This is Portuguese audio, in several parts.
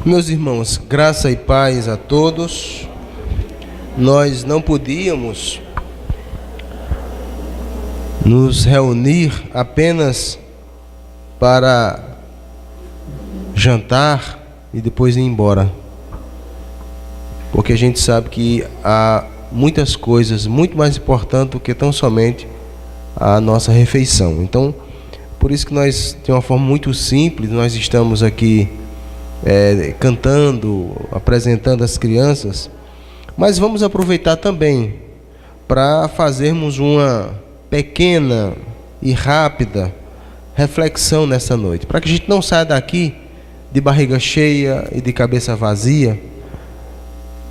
Meus irmãos, graça e paz a todos. Nós não podíamos nos reunir apenas para jantar e depois ir embora, porque a gente sabe que há muitas coisas muito mais importantes do que tão somente a nossa refeição. Então, por isso que nós, de uma forma muito simples, nós estamos aqui cantando, apresentando as crianças, mas vamos aproveitar também para fazermos uma pequena e rápida reflexão nessa noite, para que a gente não saia daqui de barriga cheia e de cabeça vazia,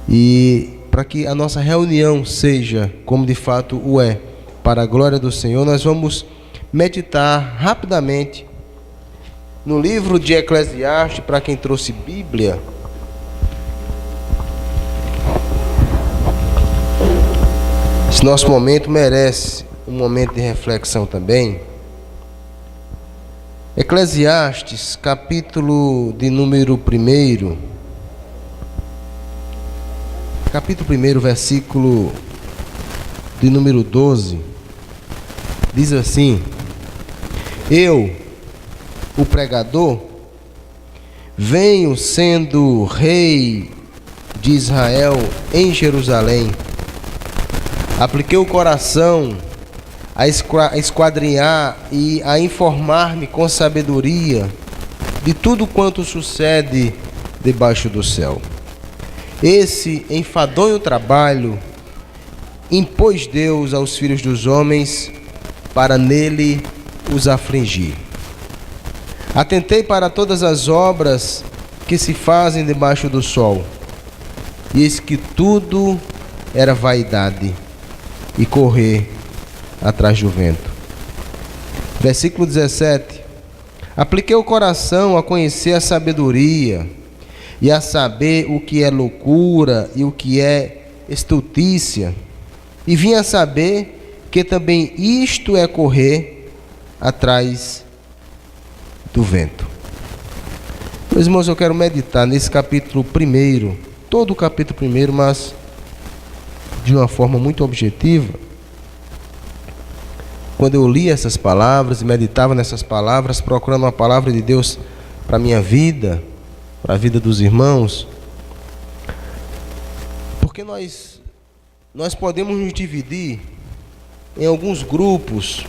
e para que a nossa reunião seja como de fato o é, para a glória do Senhor. Nós vamos meditar rapidamente no livro de Eclesiastes, para quem trouxe Bíblia. Esse nosso momento merece um momento de reflexão também. Eclesiastes, capítulo de número 1. Capítulo 1, versículo de número 12. Diz assim: Eu, o pregador, venho sendo rei de Israel em Jerusalém. Apliquei o coração a esquadrinhar e a informar-me com sabedoria de tudo quanto sucede debaixo do céu. Esse enfadonho trabalho impôs Deus aos filhos dos homens para nele os afligir. Atentei para todas as obras que se fazem debaixo do sol, e eis que tudo era vaidade e correr atrás do vento. Versículo 17: Apliquei o coração a conhecer a sabedoria e a saber o que é loucura e o que é estultícia, e vim a saber que também isto é correr atrás do vento. Meus irmãos, eu quero meditar nesse capítulo 1, todo o capítulo 1, mas de uma forma muito objetiva. Quando eu li essas palavras e meditava nessas palavras, procurando uma palavra de Deus para a minha vida, para a vida dos irmãos, porque nós podemos nos dividir em alguns grupos,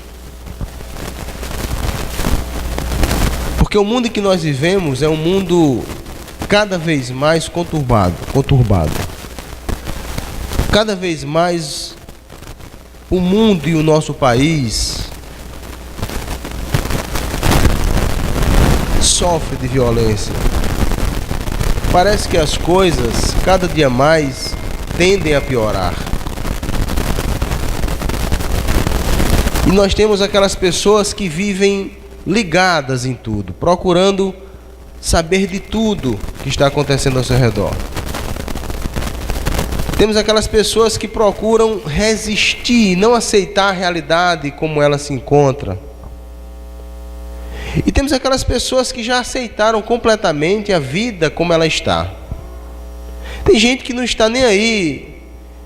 porque o mundo em que nós vivemos é um mundo cada vez mais conturbado. Cada vez mais o mundo e o nosso país sofre de violência. Parece que as coisas cada dia mais tendem a piorar. E nós temos aquelas pessoas que vivem ligadas em tudo, procurando saber de tudo que está acontecendo ao seu redor. Temos aquelas pessoas que procuram resistir e não aceitar a realidade como ela se encontra. E temos aquelas pessoas que já aceitaram completamente a vida como ela está. Tem gente que não está nem aí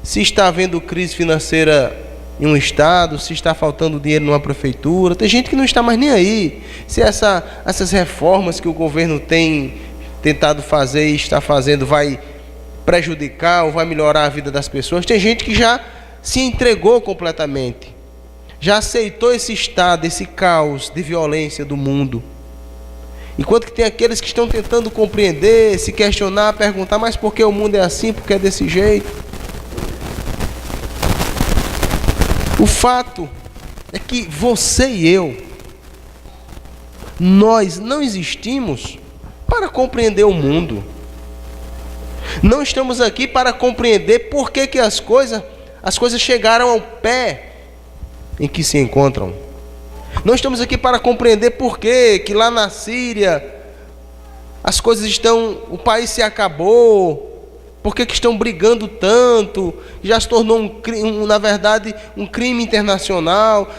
se está havendo crise financeira em um estado, se está faltando dinheiro numa prefeitura. Tem gente que não está mais nem aí se essas reformas que o governo tem tentado fazer e está fazendo vai prejudicar ou vai melhorar a vida das pessoas. Tem gente que já se entregou completamente, já aceitou esse estado, esse caos de violência do mundo. Enquanto que tem aqueles que estão tentando compreender, se questionar, perguntar: mas por que o mundo é assim, por que é desse jeito? O fato é que você e eu, nós não existimos para compreender o mundo. Não estamos aqui para compreender por que as coisas chegaram ao pé em que se encontram. Não estamos aqui para compreender por que lá na Síria as coisas estão, o país se acabou, por que estão brigando tanto, já se tornou na verdade um crime internacional.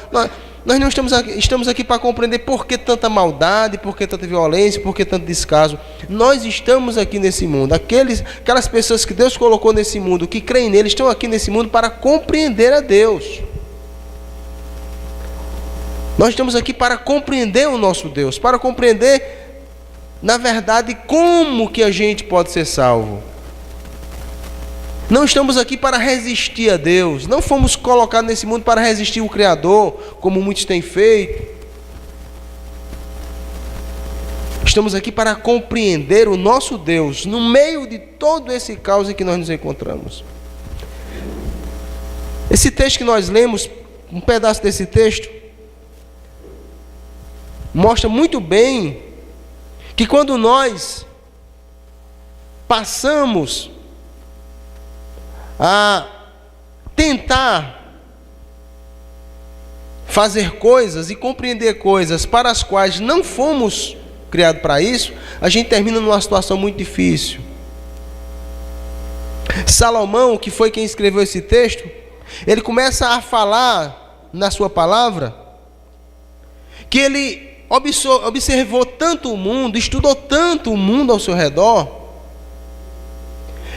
Nós não estamos aqui para compreender por que tanta maldade, por que tanta violência, por que tanto descaso. Nós estamos aqui nesse mundo. Aquelas pessoas que Deus colocou nesse mundo, que creem nele, estão aqui nesse mundo para compreender a Deus. Nós estamos aqui para compreender o nosso Deus, para compreender, na verdade, como que a gente pode ser salvo. Não estamos aqui para resistir a Deus. Não fomos colocados nesse mundo para resistir o Criador, como muitos têm feito. Estamos aqui para compreender o nosso Deus, no meio de todo esse caos em que nós nos encontramos. Esse texto que nós lemos, um pedaço desse texto, mostra muito bem que quando nós passamos a tentar fazer coisas e compreender coisas para as quais não fomos criados para isso, a gente termina numa situação muito difícil. Salomão, que foi quem escreveu esse texto, ele começa a falar na sua palavra que ele observou tanto o mundo, estudou tanto o mundo ao seu redor,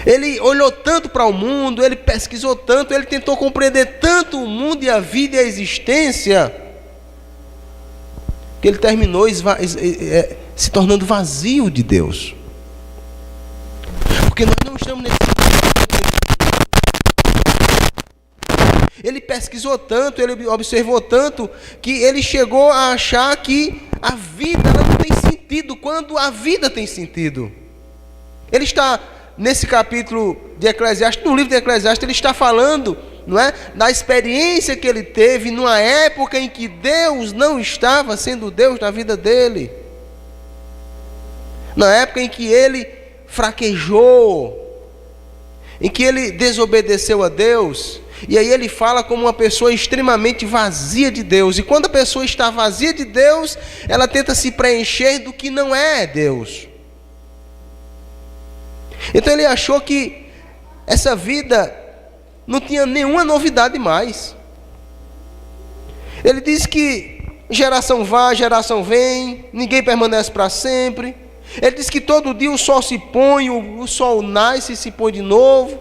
ele olhou tanto para o mundo, ele pesquisou tanto, ele tentou compreender tanto o mundo e a vida e a existência, que ele terminou se tornando vazio de Deus. Porque nós não estamos nesse mundo. Ele pesquisou tanto, ele observou tanto, que ele chegou a achar que a vida não tem sentido, quando a vida tem sentido. Ele está... Nesse capítulo de Eclesiastes, no livro de Eclesiastes, ele está falando, não é, da experiência que ele teve numa época em que Deus não estava sendo Deus na vida dele. Na época em que ele fraquejou, em que ele desobedeceu a Deus. E aí ele fala como uma pessoa extremamente vazia de Deus. E quando a pessoa está vazia de Deus, ela tenta se preencher do que não é Deus. Então ele achou que essa vida não tinha nenhuma novidade mais. Ele diz que geração vai, geração vem, ninguém permanece para sempre. Ele diz que todo dia o sol se põe, o sol nasce e se põe de novo.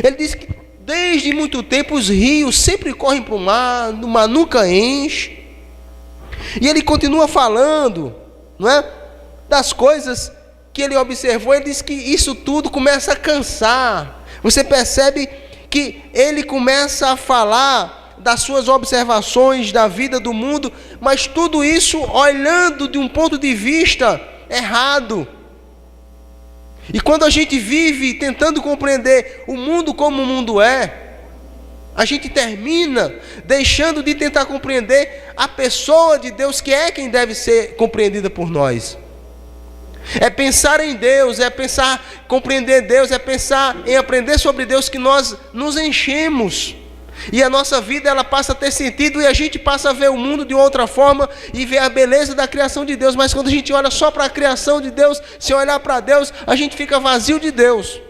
Ele diz que desde muito tempo os rios sempre correm para o mar, o mar nunca enche. E ele continua falando, não é, das coisas que ele observou. Ele diz que isso tudo começa a cansar. Você percebe que ele começa a falar das suas observações da vida do mundo, mas tudo isso olhando de um ponto de vista errado. E quando a gente vive tentando compreender o mundo como o mundo é, a gente termina deixando de tentar compreender a pessoa de Deus, que é quem deve ser compreendida por nós. É pensar em Deus, é pensar, compreender Deus, é pensar em aprender sobre Deus que nós nos enchemos. E a nossa vida, ela passa a ter sentido, e a gente passa a ver o mundo de outra forma e ver a beleza da criação de Deus. Mas quando a gente olha só para a criação de Deus, se olhar para Deus, a gente fica vazio de Deus.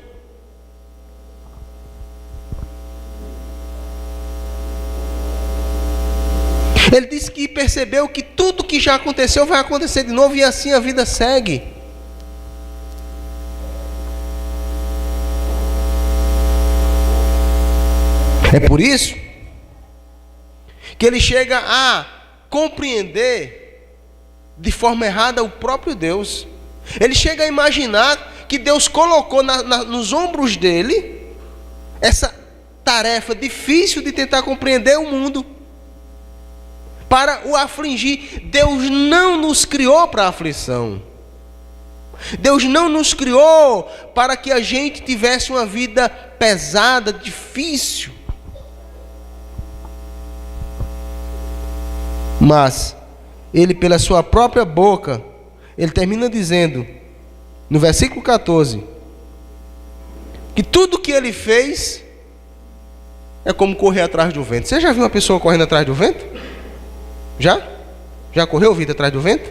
Ele disse que percebeu que tudo que já aconteceu vai acontecer de novo, e assim a vida segue. É por isso que ele chega a compreender de forma errada o próprio Deus. Ele chega a imaginar que Deus colocou nos ombros dele essa tarefa difícil de tentar compreender o mundo, para o afligir. Deus não nos criou para aflição. Deus não nos criou para que a gente tivesse uma vida pesada, difícil. Mas ele, pela sua própria boca, ele termina dizendo, no versículo 14, que tudo que ele fez é como correr atrás do vento. Você já viu uma pessoa correndo atrás do vento? Já? Já correu, vida, atrás do vento?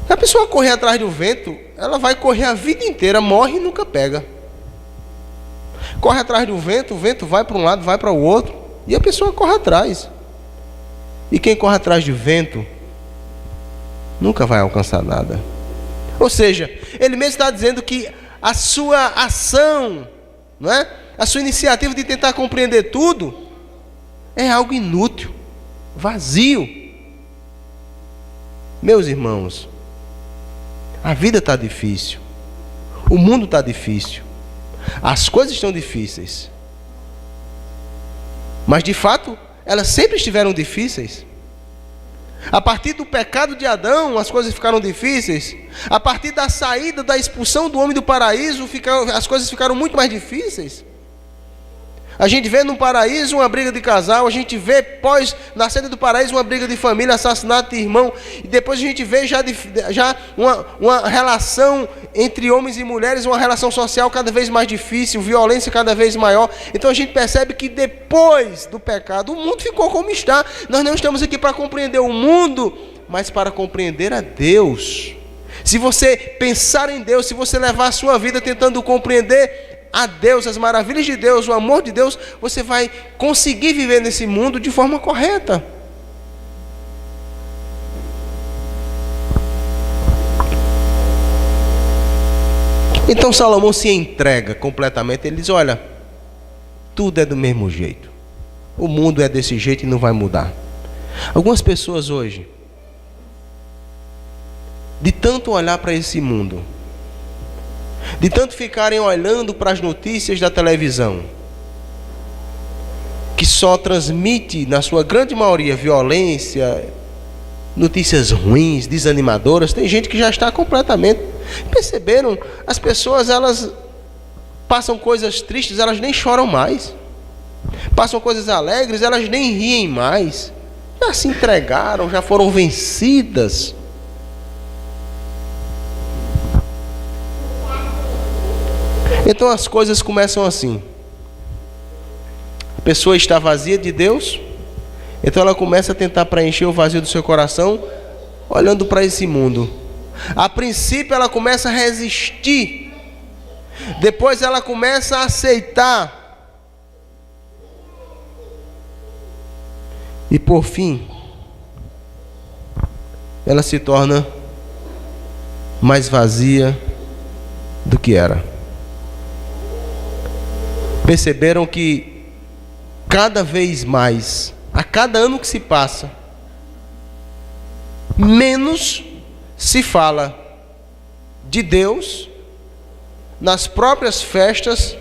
Se a pessoa correr atrás do vento, ela vai correr a vida inteira, morre e nunca pega. Corre atrás do vento, o vento vai para um lado, vai para o outro, e a pessoa corre atrás. E quem corre atrás de vento nunca vai alcançar nada. Ou seja, ele mesmo está dizendo que a sua ação, não é? A sua iniciativa de tentar compreender tudo é algo inútil, vazio. Meus irmãos, a vida está difícil, o mundo está difícil, as coisas estão difíceis, mas de fato elas sempre estiveram difíceis. A partir do pecado de Adão, as coisas ficaram difíceis. A partir da saída, da expulsão do homem do paraíso, as coisas ficaram muito mais difíceis. A gente vê no paraíso uma briga de casal, a gente vê na saída do paraíso uma briga de família, assassinato de irmão, e depois a gente vê já uma relação entre homens e mulheres, uma relação social cada vez mais difícil, violência cada vez maior. Então a gente percebe que depois do pecado, o mundo ficou como está. Nós não estamos aqui para compreender o mundo, mas para compreender a Deus. Se você pensar em Deus, se você levar a sua vida tentando compreender a Deus, as maravilhas de Deus, o amor de Deus, você vai conseguir viver nesse mundo de forma correta. Então Salomão se entrega completamente. Ele diz: olha, tudo é do mesmo jeito, o mundo é desse jeito e não vai mudar. Algumas pessoas hoje, de tanto olhar para esse mundo, de tanto ficarem olhando para as notícias da televisão, que só transmite, na sua grande maioria, violência, notícias ruins, desanimadoras, tem gente que já está completamente... Perceberam? As pessoas, elas passam coisas tristes, elas nem choram mais. Passam coisas alegres, elas nem riem mais. Já se entregaram, já foram vencidas. Então as coisas começam assim. A pessoa está vazia de Deus, então ela começa a tentar preencher o vazio do seu coração, olhando para esse mundo. A princípio ela começa a resistir, depois ela começa a aceitar, e por fim ela se torna mais vazia do que era. Perceberam que cada vez mais, a cada ano que se passa, menos se fala de Deus nas próprias festas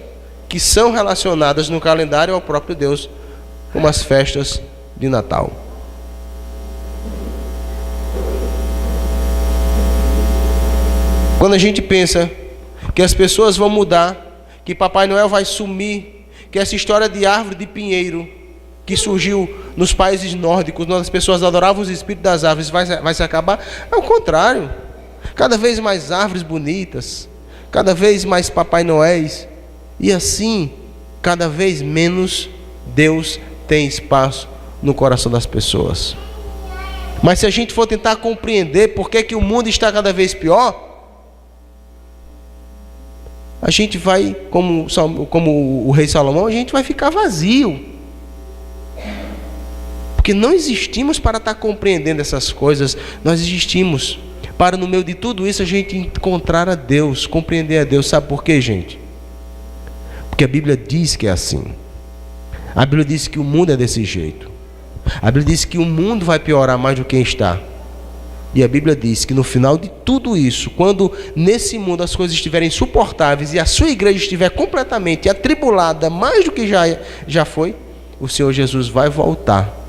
que são relacionadas no calendário ao próprio Deus, como as festas de Natal. Quando a gente pensa que as pessoas vão mudar, que Papai Noel vai sumir, que essa história de árvore de pinheiro que surgiu nos países nórdicos, onde as pessoas adoravam os espíritos das árvores, vai se acabar. É o contrário. Cada vez mais árvores bonitas, cada vez mais Papai Noéis, e assim, cada vez menos Deus tem espaço no coração das pessoas. Mas se a gente for tentar compreender por que o mundo está cada vez pior, a gente vai, como o rei Salomão, a gente vai ficar vazio. Porque não existimos para estar compreendendo essas coisas. Nós existimos para, no meio de tudo isso, a gente encontrar a Deus, compreender a Deus. Sabe por quê, gente? Porque a Bíblia diz que é assim. A Bíblia diz que o mundo é desse jeito. A Bíblia diz que o mundo vai piorar mais do que está. E a Bíblia diz que no final de tudo isso, quando nesse mundo as coisas estiverem insuportáveis e a sua igreja estiver completamente atribulada, mais do que já foi, o Senhor Jesus vai voltar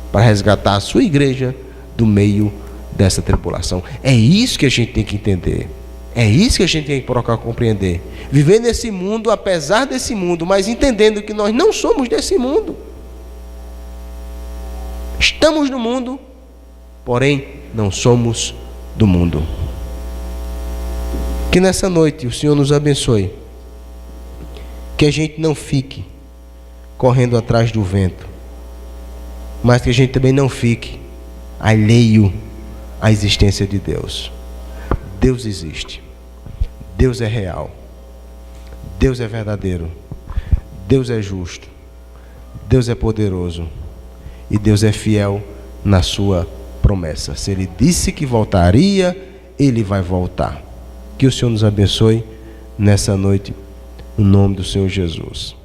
para resgatar a sua igreja do meio dessa tribulação. É isso que a gente tem que entender. É isso que a gente tem que procurar compreender. Viver nesse mundo, apesar desse mundo, mas entendendo que nós não somos desse mundo. Estamos no mundo, porém não somos do mundo. Que nessa noite o Senhor nos abençoe. Que a gente não fique correndo atrás do vento, mas que a gente também não fique alheio à existência de Deus. Deus existe. Deus é real. Deus é verdadeiro. Deus é justo. Deus é poderoso. E Deus é fiel na sua promessa. Se Ele disse que voltaria, Ele vai voltar. Que o Senhor nos abençoe nessa noite, no nome do Senhor Jesus.